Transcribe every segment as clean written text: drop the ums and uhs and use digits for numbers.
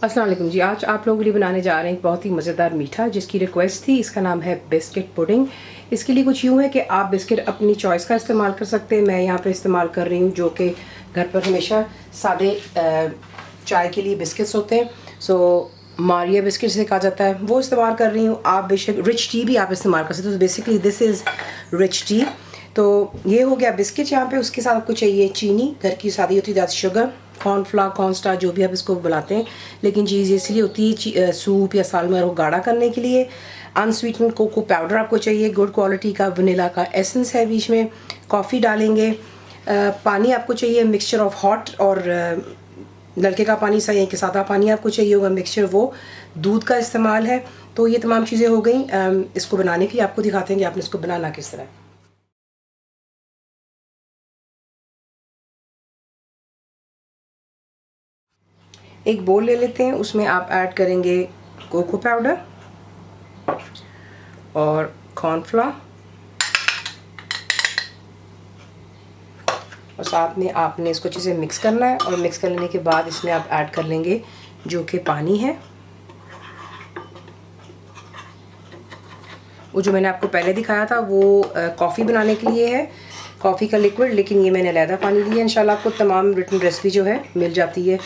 अस्सलाम वालेकुम जी। आज आप लोगों के लिए बनाने जा रहे हैं एक बहुत ही मज़ेदार मीठा जिसकी रिक्वेस्ट थी। इसका नाम है बिस्किट पुडिंग। इसके लिए कुछ यूँ है कि आप बिस्किट अपनी चॉइस का इस्तेमाल कर सकते हैं। मैं यहाँ पे इस्तेमाल कर रही हूँ जो कि घर पर हमेशा सादे चाय के लिए बिस्किट्स होते हैं। सो मारिया बिस्किट से कहा जाता है, वो इस्तेमाल कर रही हूँ। आप बेशक रिच टी भी आप इस्तेमाल कर सकते हो। तो basically this is rich T. तो ये हो गया बिस्किट यहाँ पे। उसके साथ आपको चाहिए चीनी, घर की सादी होती है, शुगर, कॉर्नफ्लावर, कॉर्नस्टार, जो भी आप इसको बनाते हैं। लेकिन चीज़ इसलिए होती है सूप या सालमर को गाढ़ा करने के लिए। अनस्वीटेंड कोको पाउडर आपको चाहिए, गुड क्वालिटी का। वनीला का एसेंस है बीच में। कॉफ़ी डालेंगे। पानी आपको चाहिए मिक्सचर ऑफ हॉट और नलके का पानी सही है कि सादा पानी आपको चाहिए होगा मिक्सचर, वो दूध का इस्तेमाल है। तो ये तमाम चीज़ें हो गई। इसको बनाने के लिए आपको दिखाते हैं कि आपने इसको बनाना किस तरह। एक बोल ले लेते हैं, उसमें आप ऐड करेंगे कोको पाउडर और कॉर्नफ्लावर और साथ में आपने इसको अच्छे से मिक्स करना है। और मिक्स कर लेने के बाद इसमें आप ऐड कर लेंगे जो कि पानी है, वो जो मैंने आपको पहले दिखाया था वो कॉफ़ी बनाने के लिए है, कॉफ़ी का लिक्विड। लेकिन ये मैंने अलहदा पानी लिया। इंशाल्लाह आपको तमाम रिटन रेसिपी जो है मिल जाती है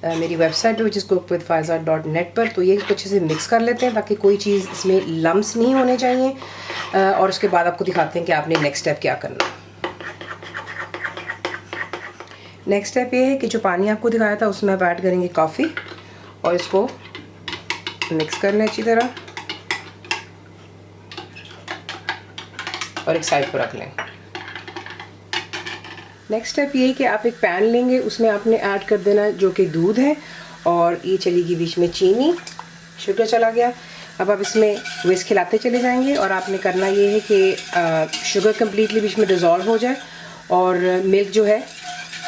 मेरी वेबसाइट पर, जिसको cookWithFaiza.net पर। तो ये इसको अच्छे से मिक्स कर लेते हैं ताकि कोई चीज़ इसमें लम्स नहीं होने चाहिए। और उसके बाद आपको दिखाते हैं कि आपने नेक्स्ट स्टेप क्या करना है। नेक्स्ट स्टेप ये है कि जो पानी आपको दिखाया था उसमें आप ऐड करेंगे कॉफ़ी और इसको मिक्स कर लें अच्छी तरह और एक साइड पर रख लें। नेक्स्ट स्टेप ये है कि आप एक पैन लेंगे, उसमें आपने ऐड कर देना जो कि दूध है, और ये चलेगी बीच में चीनी, शुगर चला गया। अब आप इसमें विस्क खिलाते चले जाएंगे और आपने करना ये है कि शुगर कम्प्लीटली बीच में डिज़ोल्व हो जाए और मिल्क जो है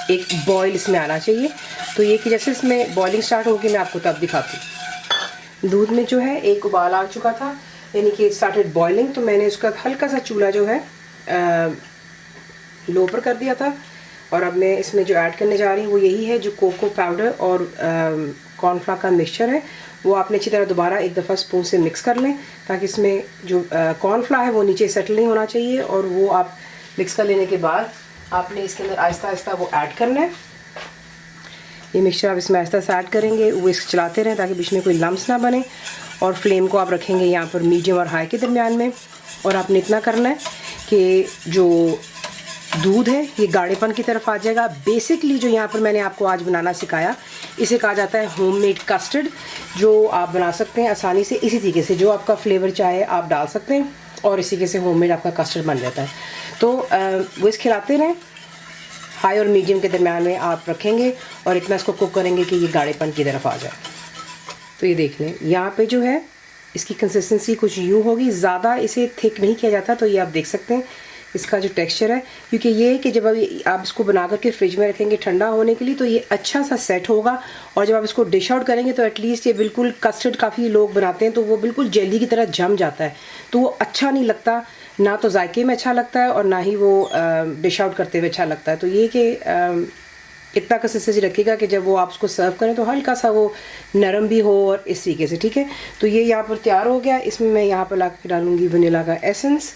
एक बॉयल इसमें आना चाहिए। तो ये कि जैसे इसमें बॉइलिंग स्टार्ट होगी मैं आपको तब दिखाती हूँ। दूध में जो है एक उबाल आ चुका था, यानी कि स्टार्टेड बॉइलिंग। तो मैंने उसका हल्का सा चूल्हा जो है लो पर कर दिया था। और अब मैं इसमें जो ऐड करने जा रही हूँ वो यही है, जो कोको पाउडर और कॉर्नफ्लावर का मिक्सचर है। वो आपने अच्छी तरह दोबारा एक दफ़ा स्पून से मिक्स कर लें ताकि इसमें जो कॉर्नफ्लावर है वो नीचे सेटल नहीं होना चाहिए। और वो आप मिक्स कर लेने के बाद आपने इसके अंदर आहिस्ता आहिस्ता वो ऐड करना है। ये मिक्सचर आप इसमें आहिस्ता आहिस्ता ऐड करेंगे, वो इसको चलाते रहें ताकि बीच में कोई लम्स ना बने। और फ्लेम को आप रखेंगे यहाँ पर मीडियम और हाई के दरमियान में। और आपने इतना करना है कि जो दूध है ये गाढ़ेपन की तरफ आ जाएगा। बेसिकली जो यहाँ पर मैंने आपको आज बनाना सिखाया, इसे कहा जाता है होममेड कस्टर्ड, जो आप बना सकते हैं आसानी से इसी तरीके से। जो आपका फ्लेवर चाहे आप डाल सकते हैं और इसी तरीके से होममेड आपका कस्टर्ड बन जाता है। तो वो इस खिलाते रहें, हाई और मीडियम के दरमियान में आप रखेंगे और इतना इसको कुक करेंगे कि ये गाढ़ेपन की तरफ आ जाए। तो ये देख लें, यहाँ पे जो है इसकी कंसिस्टेंसी कुछ यूँ होगी, ज़्यादा इसे थिक नहीं किया जाता। तो ये आप देख सकते हैं इसका जो टेक्सचर है, क्योंकि ये है कि जब आप इसको बना करके फ्रिज में रखेंगे ठंडा होने के लिए तो ये अच्छा सा सेट होगा। और जब आप इसको डिश आउट करेंगे तो एटलीस्ट ये बिल्कुल, कस्टर्ड काफ़ी लोग बनाते हैं तो वो बिल्कुल जेली की तरह जम जाता है, तो वो अच्छा नहीं लगता, ना तो जायके में अच्छा लगता है और ना ही वो डिश आउट करते हुए अच्छा लगता है। तो ये कि इतना कंसिस्टेंसी रखिएगा कि जब वो आप उसको सर्व करें तो हल्का सा वो नरम भी हो और इस तरीके से, ठीक है। तो ये यहाँ पर तैयार हो गया। इसमें मैं यहाँ पर ला के डालूँगी वनीला का एसेंस।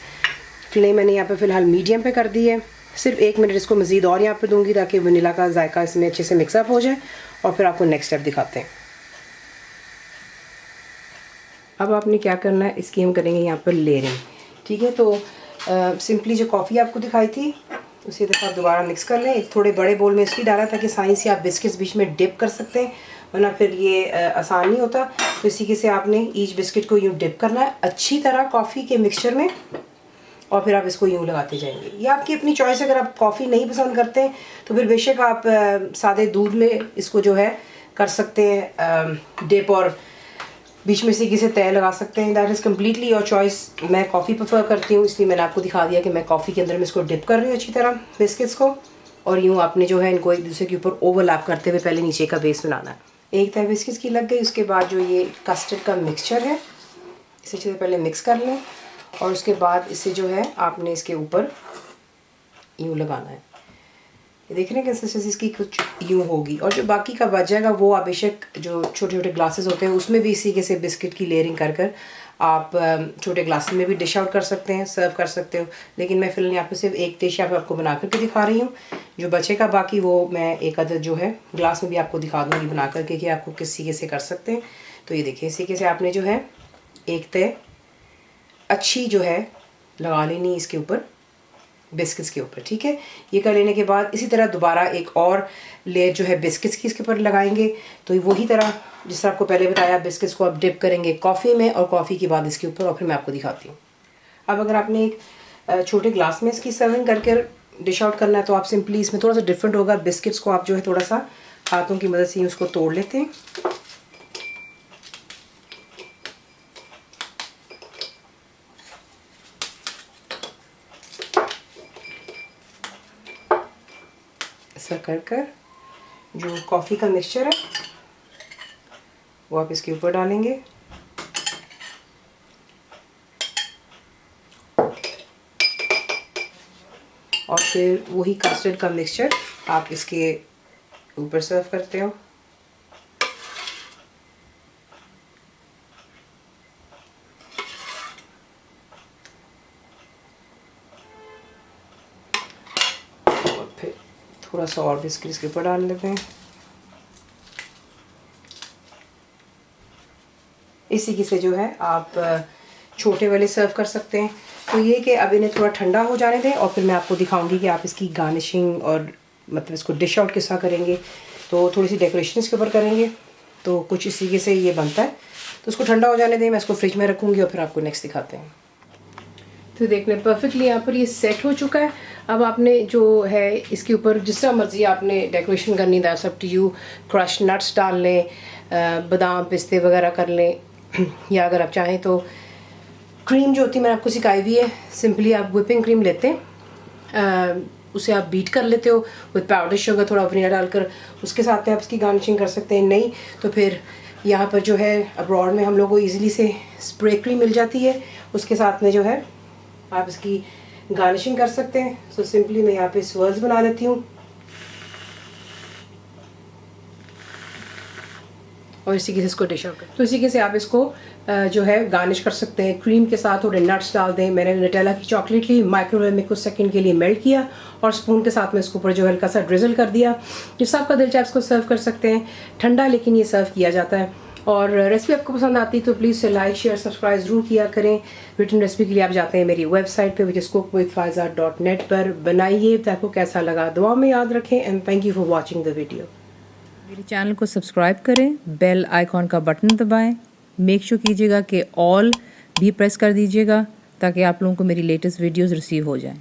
फ्लेम मैंने यहाँ पे फ़िलहाल मीडियम पे कर दी है। सिर्फ 1 मिनट इसको मज़ीद और यहाँ पे दूँगी ताकि वनीला का जायका इसमें अच्छे से मिक्सअप हो जाए। और फिर आपको नेक्स्ट स्टेप दिखाते हैं। अब आपने क्या करना है, इसकी हम करेंगे यहाँ पर लेयरिंग, ठीक है। तो सिंपली जो कॉफ़ी आपको दिखाई थी उसी दफ़ा दोबारा मिक्स कर लें। एक थोड़े बड़े बोल में इसलिए डाला ताकि आसानी से आप बिस्किट्स बीच में डिप कर सकते हैं, वरना फिर ये आसान नहीं होता। तो इसी से आपने ईच बिस्किट को यूँ डिप करना है अच्छी तरह कॉफ़ी के मिक्सचर में, और फिर आप इसको यूँ लगाते जाएंगे। ये आपकी अपनी चॉइस। अगर आप कॉफ़ी नहीं पसंद करते हैं तो फिर बेशक आप सादे दूध में इसको जो है कर सकते हैं डिप, और बीच में से किसी तय लगा सकते हैं। That is completely your choice. मैं कॉफ़ी प्रेफर करती हूँ, इसलिए मैंने आपको दिखा दिया कि मैं कॉफ़ी के अंदर में इसको डिप कर रही हूँ अच्छी तरह बिस्किट्स को। और यूँ आपने जो है इनको एक दूसरे के ऊपर ओवरलैप करते हुए पहले नीचे का बेस बनाना है। एक तय बिस्किट्स की लग गई। उसके बाद जो ये कस्टर्ड का मिक्सचर है इसे अच्छे से पहले मिक्स कर लें और उसके बाद इसे जो है आपने इसके ऊपर यूँ लगाना है। ये देख रहे हैं कंसिस्टेंसी इसकी कुछ यूँ होगी। और जो बाकी का बच जाएगा वो आप बेशक जो छोटे छोटे ग्लासेस होते हैं उसमें भी इसी के से बिस्किट की लेयरिंग कर कर आप छोटे ग्लास में भी डिश आउट कर सकते हैं, सर्व कर सकते हो। लेकिन मैं फिलहाल यहाँ पे सिर्फ एक डिश यहाँ पे आपको बना करके दिखा रही हूँ। जो बचेगा बाकी वो मैं एक अदद जो है ग्लास में भी आपको दिखा दूँगी बना करके कि आपको किस तरीके से कर सकते हैं। तो ये देखिए इस तरीके से आपने जो है एक तय अच्छी जो है लगा लेनी इसके ऊपर, बिस्किट्स के ऊपर, ठीक है। ये कर लेने के बाद इसी तरह दोबारा एक और लेयर जो है बिस्किट्स की इसके ऊपर लगाएंगे। तो वही तरह जिस तरह आपको पहले बताया, बिस्किट्स को आप डिप करेंगे कॉफ़ी में और कॉफ़ी के बाद इसके ऊपर, और फिर मैं आपको दिखाती हूँ। अब अगर आपने एक छोटे ग्लास में इसकी सर्विंग करके डिश आउट करना है तो आप सिंपली इसमें थोड़ा सा डिफरेंट होगा। बिस्किट्स को आप जो है थोड़ा सा हाथों की मदद से उसको तोड़ लेते हैं। ऐसा कर कर जो कॉफ़ी का मिक्सचर है वो आप इसके ऊपर डालेंगे। और फिर वही कस्टर्ड का मिक्सचर आप इसके ऊपर सर्व करते हो। और फिर थोड़ा सा और बिस्किट इसके ऊपर डाल देते हैं। इसी से जो है आप छोटे वाले सर्व कर सकते हैं। तो ये कि अब इन्हें थोड़ा ठंडा हो जाने दें और फिर मैं आपको दिखाऊंगी कि आप इसकी गार्निशिंग और मतलब इसको डिश आउट किस तरह करेंगे। तो थोड़ी सी डेकोरेशन इसके ऊपर करेंगे। तो कुछ इस तरीके से ये बनता है। तो इसको ठंडा हो जाने दें, मैं इसको फ्रिज में रखूँगी और फिर आपको नेक्स्ट दिखाते हैं। तो देख लें परफेक्टली यहाँ पर ये सेट हो चुका है। अब आपने जो है इसके ऊपर जिस तरह मर्जी आपने डेकोरेशन करनी, that's up to you. Crush nuts डाल लें, बादाम पिस्ते वगैरह कर लें, या अगर आप चाहें तो क्रीम जो होती है मैंने आपको सिखाई हुई है। सिंपली आप व्हिपिंग क्रीम लेते हैं, उसे आप बीट कर लेते हो विद पाउडर शुगर, थोड़ा वनीला डालकर, उसके साथ में आप इसकी गार्निशिंग कर सकते हैं। नहीं तो फिर यहाँ पर जो है अब्रॉड में हम लोग को ईजिली से स्प्रे क्रीम मिल जाती है, उसके साथ में जो है आप इसकी गार्निशिंग कर सकते हैं। सो सिंपली मैं यहाँ पे स्वर्ल्स बना लेती हूँ और इसी के से इसको डिश आउट कर। तो इसी के से आप इसको जो है गार्निश कर सकते हैं क्रीम के साथ। थोड़े नट्स डाल दें। मैंने नटेला की चॉकलेट ली, माइक्रोवेव में कुछ सेकंड के लिए मेल्ट किया और स्पून के साथ में इसके ऊपर जो हल्का सा ड्रिजल कर दिया। जिससे आपका दिल चाहे इसको सर्व कर सकते हैं ठंडा, लेकिन ये सर्व किया जाता है। और रेसिपी आपको पसंद आती है तो प्लीज़ से लाइक शेयर सब्सक्राइब ज़रूर किया करें। रिटन रेसिपी के लिए आप जाते हैं मेरी वेबसाइट पे विच इज़ cookWithFaiza.net पर। बनाइए, तो आपको कैसा लगा दुआ में याद रखें। And thank you for watching the video. मेरे चैनल को सब्सक्राइब करें, बेल आइकॉन का बटन दबाएं, मेक श्योर कीजिएगा कि ऑल भी प्रेस कर दीजिएगा ताकि आप लोगों को मेरी लेटेस्ट वीडियोस रिसीव हो जाएं।